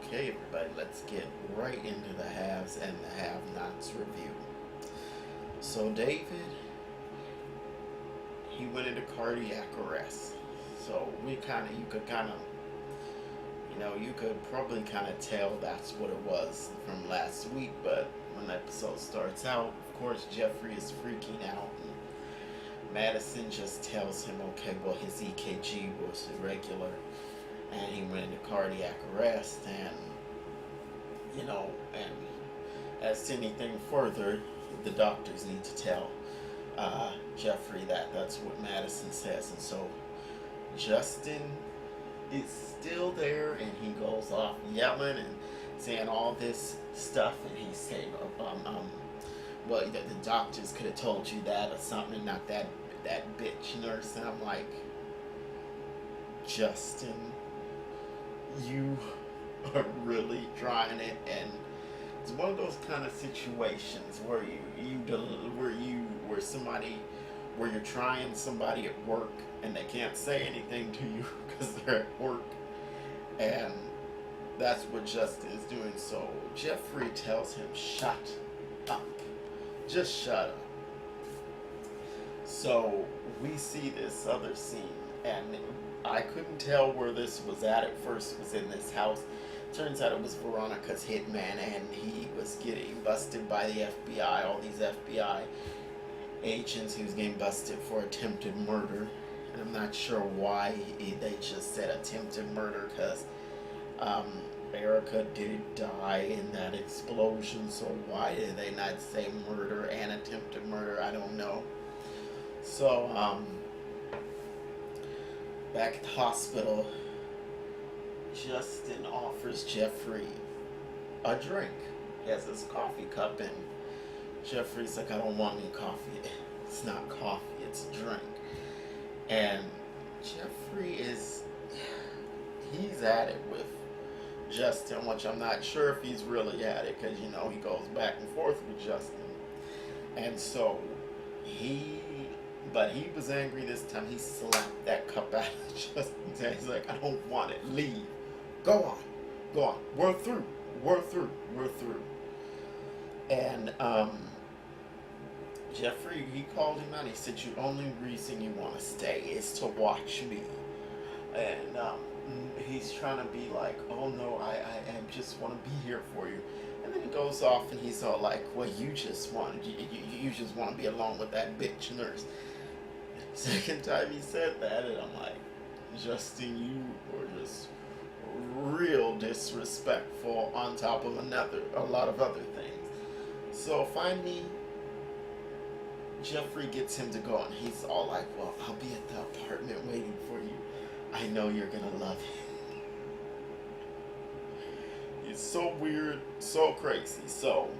Okay, everybody, let's get right into the haves and the have-nots review. So David, he went into cardiac arrest. So you could kind of, you could probably kind of tell that's what it was from last week. But when the episode starts out, of course, Jeffrey is freaking out, and Madison just tells him, okay, well, his EKG was irregular, and he went into cardiac arrest, and as to anything further, the doctors need to tell Jeffrey that that's what Madison says. And so Justin is still there, and he goes off yelling and saying all this stuff, and he's saying, well, the doctors could have told you that or something, not that bitch nurse. And I'm like, Justin, you are really trying it. And it's one of those kind of situations where where you're trying somebody at work and they can't say anything to you because they're at work, and that's what Justin is doing. So Jeffrey tells him, shut up, just shut up. So we see this other scene, and I couldn't tell where this was at first. It was in this house. Turns out it was Veronica's hitman, and he was getting busted by the FBI. All these FBI agents. He was getting busted for attempted murder, and I'm not sure why they just said attempted murder, because Erica did die in that explosion. So why did they not say murder and attempted murder? I don't know. So back at the hospital, Justin offers Jeffrey a drink. He has his coffee cup, and Jeffrey's like, I don't want any coffee. It's not coffee, it's a drink. And Jeffrey he's at it with Justin, which I'm not sure if he's really at it, because, he goes back and forth with Justin. And so he was angry this time. He slapped that cup out of Justin's hand. He's like, I don't want it. Leave. Go on. We're through. And Jeffrey, he called him out. He said, the only reason you want to stay is to watch me. And he's trying to be like, oh no, I just want to be here for you. And then he goes off and he's all like, well, you just want to be alone with that bitch nurse. Second time he said that, and I'm like, Justin, you were just real disrespectful on top of a lot of other things. So finally, Jeffrey gets him to go, and he's all like, well, I'll be at the apartment waiting for you. I know you're gonna love it. It's so weird, so crazy. So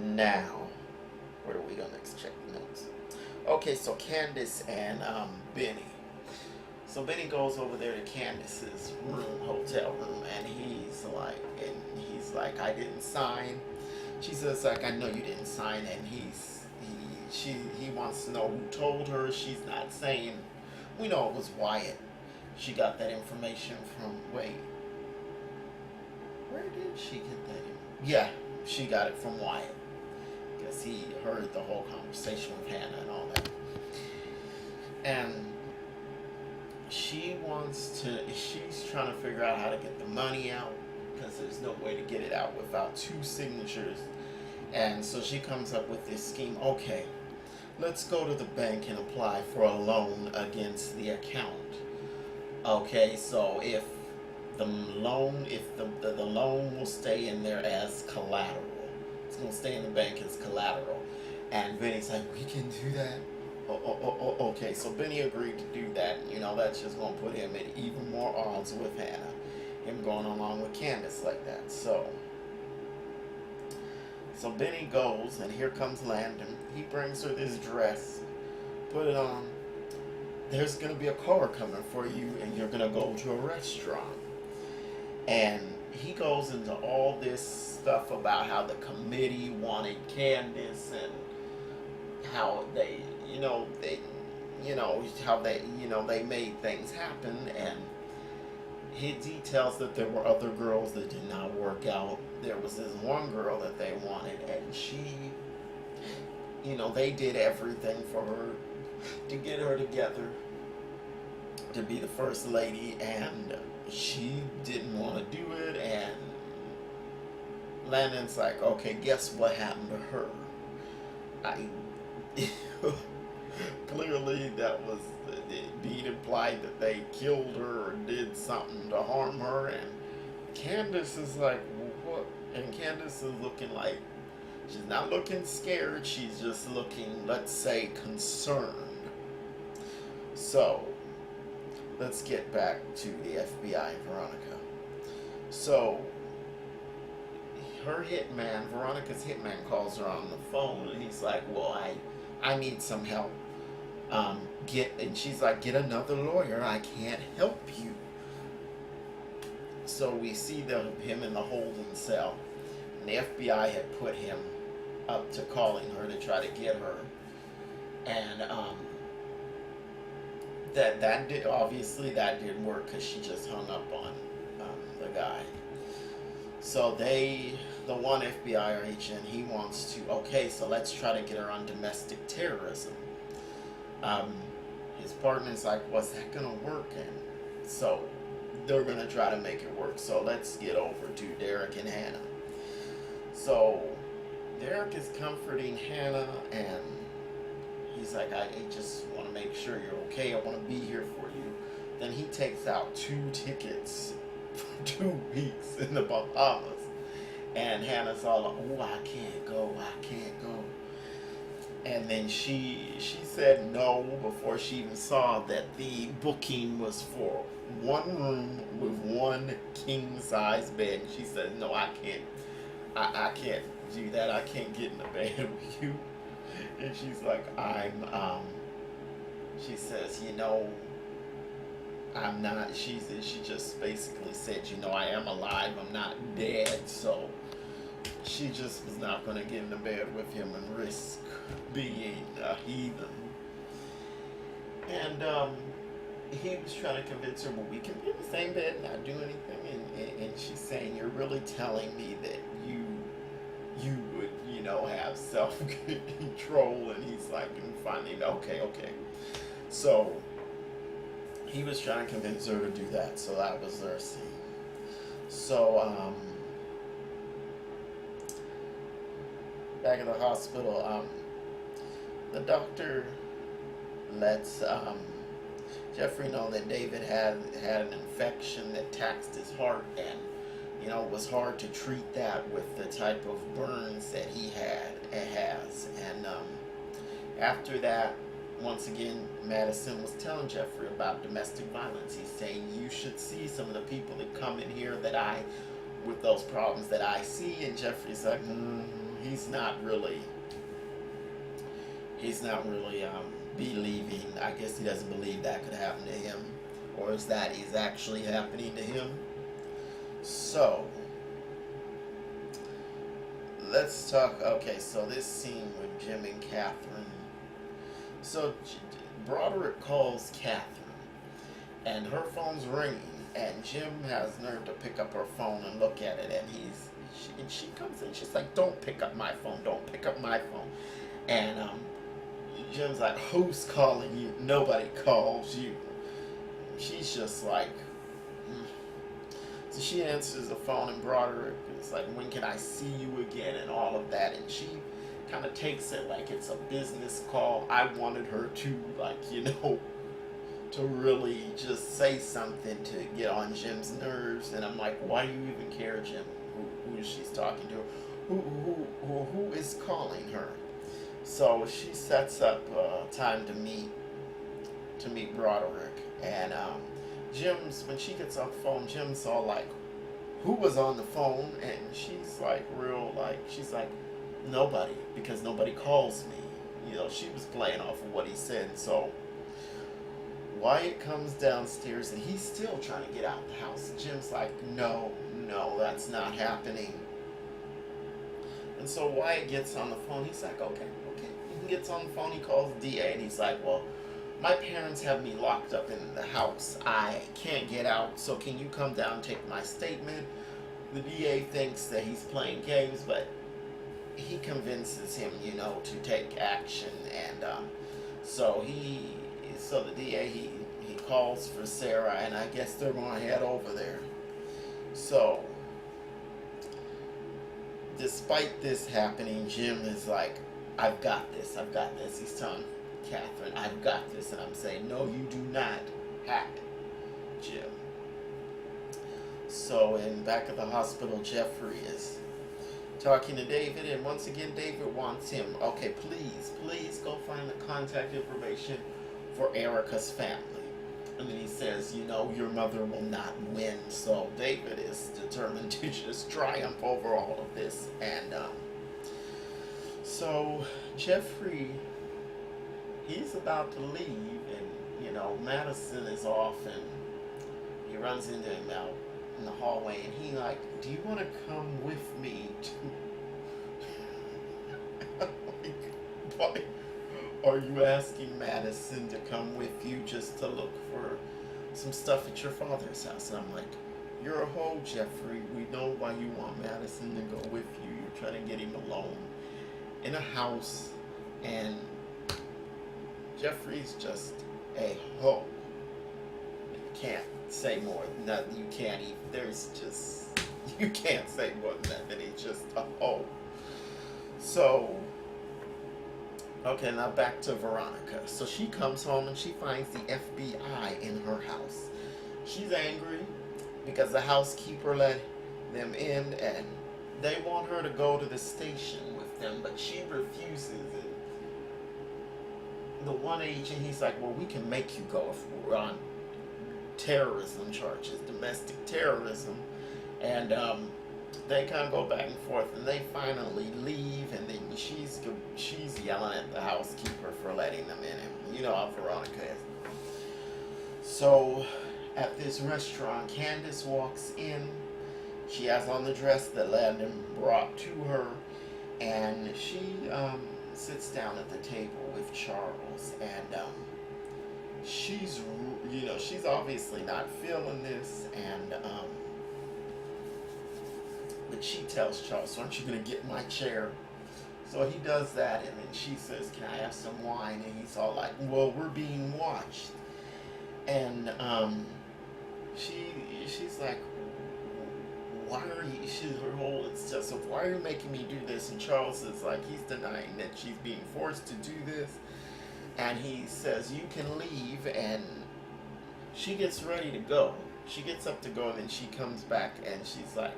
now, where do we go next? Check the notes. Okay, so Candace and Benny. So Benny goes over there to Candace's hotel room, and he's like, I didn't sign. She says, like, I know you didn't sign, and he wants to know who told her. She's not saying. We know it was Wyatt. She got that information from, where did she get that? Yeah, she got it from Wyatt, because he heard the whole conversation with Hannah and all that. And she's trying to figure out how to get the money out, because there's no way to get it out without 2 signatures. And so she comes up with this scheme. Okay, let's go to the bank and apply for a loan against the account. Okay, so if the loan will stay in there as collateral. It's going to stay in the bank as collateral. And Benny's like, we can do that? Okay, so Benny agreed to do that. That's just going to put him at even more odds with Hannah. Him going along with Candace like that. So Benny goes, and here comes Landon. He brings her this dress. Put it on. There's going to be a car coming for you, and you're going to go to a restaurant. And he goes into all this stuff about how the committee wanted Candace, and how they made things happen. And he details that there were other girls that did not work out. There was this one girl that they wanted, and she, they did everything for her to get her together to be the first lady, and she didn't want to do it. And Landon's like, okay, guess what happened to her? I clearly that was being implied that they killed her or did something to harm her. And Candace is like, what? And Candace is looking like, she's not looking scared, she's just looking, let's say, concerned. So let's get back to the FBI and Veronica. So her hitman, Veronica's hitman, calls her on the phone, and he's like, well, I need some help. And she's like, get another lawyer, I can't help you. So we see him in the holding cell, and the FBI had put him up to calling her to try to get her. And that didn't work, because she just hung up on the guy. So the one FBI agent, he wants to, okay, so let's try to get her on domestic terrorism. His partner's like, what's that gonna work? And so they're gonna try to make it work. So let's get over to Derek and Hannah. So Derek is comforting Hannah, and he's like, I just want to make sure you're okay. I want to be here for you. Then he takes out 2 tickets for 2 weeks in the Bahamas. And Hannah's all like, oh, I can't go. And then she said no before she even saw that the booking was for 1 room with 1 king-size bed. And she said, no, I can't. I can't do that. I can't get in the bed with you. And she's like, she says, I'm not, she just basically said, I am alive, I'm not dead. So she just was not going to get in the bed with him and risk being a heathen. And he was trying to convince her, well, we can be in the same bed and not do anything. And she's saying, you're really telling me that you would, have self-control. And he's like, and finally, okay. So he was trying to convince her to do that. So that was their scene. So back at the hospital, the doctor lets Jeffrey know that David had an infection that taxed his heart, and it was hard to treat that with the type of burns that he has. And after that, once again, Madison was telling Jeffrey about domestic violence. He's saying, you should see some of the people that come in here with those problems that I see. And Jeffrey's like, he's not really believing. I guess he doesn't believe that could happen to him, or is that is actually happening to him. So let's talk. Okay, so this scene with Jim and Catherine. So Broderick calls Catherine, and her phone's ringing, and Jim has nerve to pick up her phone and look at it, and she comes in, she's like, don't pick up my phone, and Jim's like, who's calling you? Nobody calls you. She's just like, So she answers the phone, and Broderick is like, when can I see you again, and all of that. And she kind of takes it like it's a business call. I wanted her to, to really just say something to get on Jim's nerves. And I'm like, why do you even care, Jim, who she's talking to? Who is calling her? So she sets up time to meet Broderick. And when she gets off the phone, Jim's all like, who was on the phone? And she's like, she's like, nobody, because nobody calls me. She was playing off of what he said. So Wyatt comes downstairs, and he's still trying to get out the house. Jim's like, no, that's not happening. And so Wyatt gets on the phone. He's like, okay. He gets on the phone. He calls DA, and he's like, well, my parents have me locked up in the house. I can't get out, so can you come down and take my statement? The DA thinks that he's playing games, but he convinces him, to take action. And so the DA, he calls for Sarah, and I guess they're going to head over there. So, despite this happening, Jim is like, I've got this. He's telling Catherine, I've got this. And I'm saying, no, you do not hack Jim. So, back at the hospital, Jeffrey is talking to David, and once again, David wants him, okay, please go find the contact information for Erica's family. And then he says, your mother will not win. So David is determined to just triumph over all of this. And so Jeffrey, he's about to leave, and Madison is off, and he runs into him out in the hallway, and he like, do you want to come with me to why are you asking Madison to come with you just to look for some stuff at your father's house? And I'm like, you're a hoe, Jeffrey. We know why you want Madison to go with you. You're trying to get him alone in a house, and Jeffrey's just a hoe. You can't say more than that. You can't even, you can't say more than that, he's just a hoe. So, okay, now back to Veronica. So she comes home and she finds the FBI in her house. She's angry because the housekeeper let them in, and they want her to go to the station with them, but she refuses. And the one agent, he's like, well, we can make you go if we're on terrorism charges, domestic terrorism. And they kind of go back and forth, and they finally leave, and then she's yelling at the housekeeper for letting them in. And you know how Veronica is. So at this restaurant, Candace walks in. She has on the dress that Landon brought to her, and she sits down at the table with Charles, and she's obviously not feeling this, and but she tells Charles, aren't you going to get my chair? So he does that, and then she says, can I have some wine? And he's all like, well, we're being watched. And she's like, why are you, her whole obsessive, why are you making me do this? And Charles is like, he's denying that she's being forced to do this. And he says, you can leave, and she gets ready to go. She gets up to go, and then she comes back, and she's like,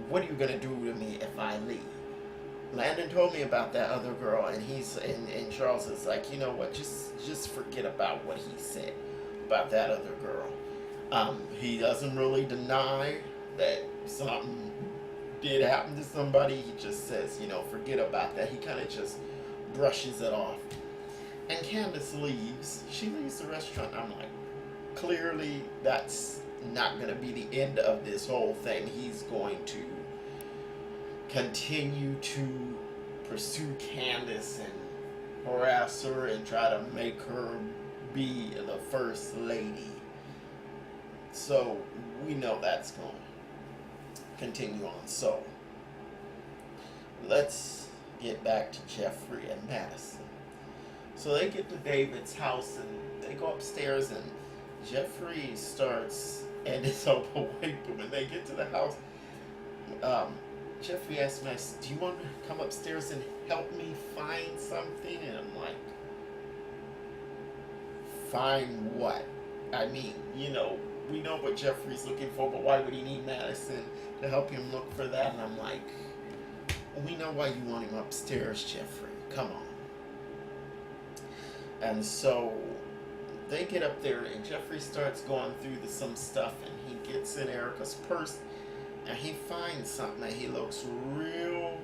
what are you going to do to me if I leave? Landon told me about that other girl, and and Charles is like, you know what, just forget about what he said about that other girl. He doesn't really deny that something did happen to somebody. He just says, forget about that. He kind of just brushes it off. And Candace leaves. She leaves the restaurant. I'm like, clearly that's not going to be the end of this whole thing. He's going to continue to pursue Candace and harass her and try to make her be the first lady. So we know that's going to continue on. So let's get back to Jeffrey and Madison. So they get to David's house, and they go upstairs, and Jeffrey starts, and it's awake, but when they get to the house, Jeffrey asks Madison, do you want to come upstairs and help me find something? And I'm like, find what? I mean, we know what Jeffrey's looking for, but why would he need Madison to help him look for that? And I'm like, we know why you want him upstairs, Jeffrey. Come on. And so they get up there, and Jeffrey starts going through some stuff, and he gets in Erica's purse, and he finds something that he looks real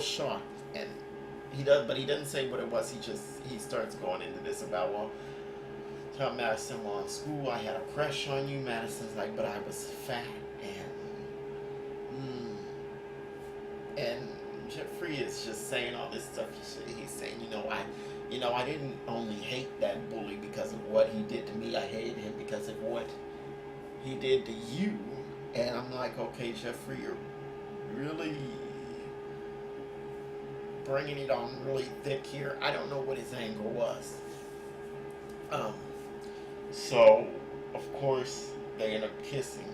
shocked, and but he doesn't say what it was. He starts going into this about, well, tell Madison, well, in school I had a crush on you. Madison's like, but I was fat, and Jeffrey is just saying all this stuff. He's saying, I didn't only hate that bully because of what he did to me. I hated him because of what he did to you. And I'm like, okay, Jeffrey, you're really bringing it on really thick here. I don't know what his anger was. So, of course, they end up kissing.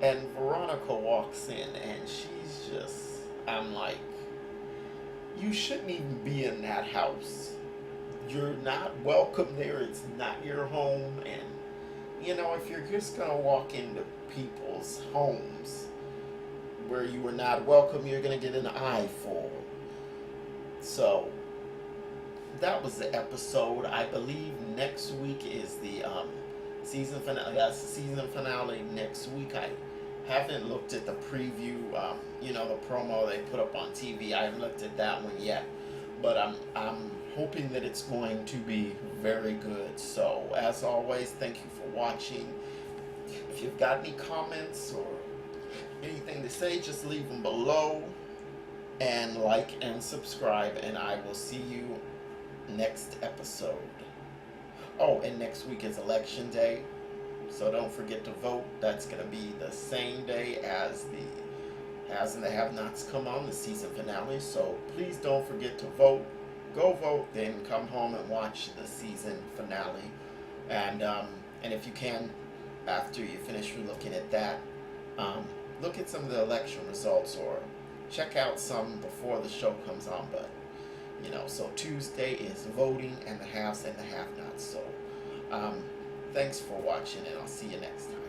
And Veronica walks in, and she's just, I'm like, you shouldn't even be in that house. You're not welcome there. It's not your home. And, if you're just going to walk into people's homes where you were not welcome, you're going to get an eyeful. So, that was the episode. I believe next week is the season finale. That's the season finale next week. I haven't looked at the preview, the promo they put up on TV. I haven't looked at that one yet, but I'm hoping that it's going to be very good. So as always, thank you for watching. If you've got any comments or anything to say, just leave them below, and like and subscribe, and I will see you next episode. Oh, and next week is election day, so don't forget to vote. That's going to be the same day as the Haves and the Have-Nots come on, the season finale, so please don't forget to vote. Go vote, then come home and watch the season finale. And if you can, after you finish looking at that, look at some of the election results, or check out some before the show comes on. But so Tuesday is voting, and the Haves and the Have-Nots. So thanks for watching, and I'll see you next time.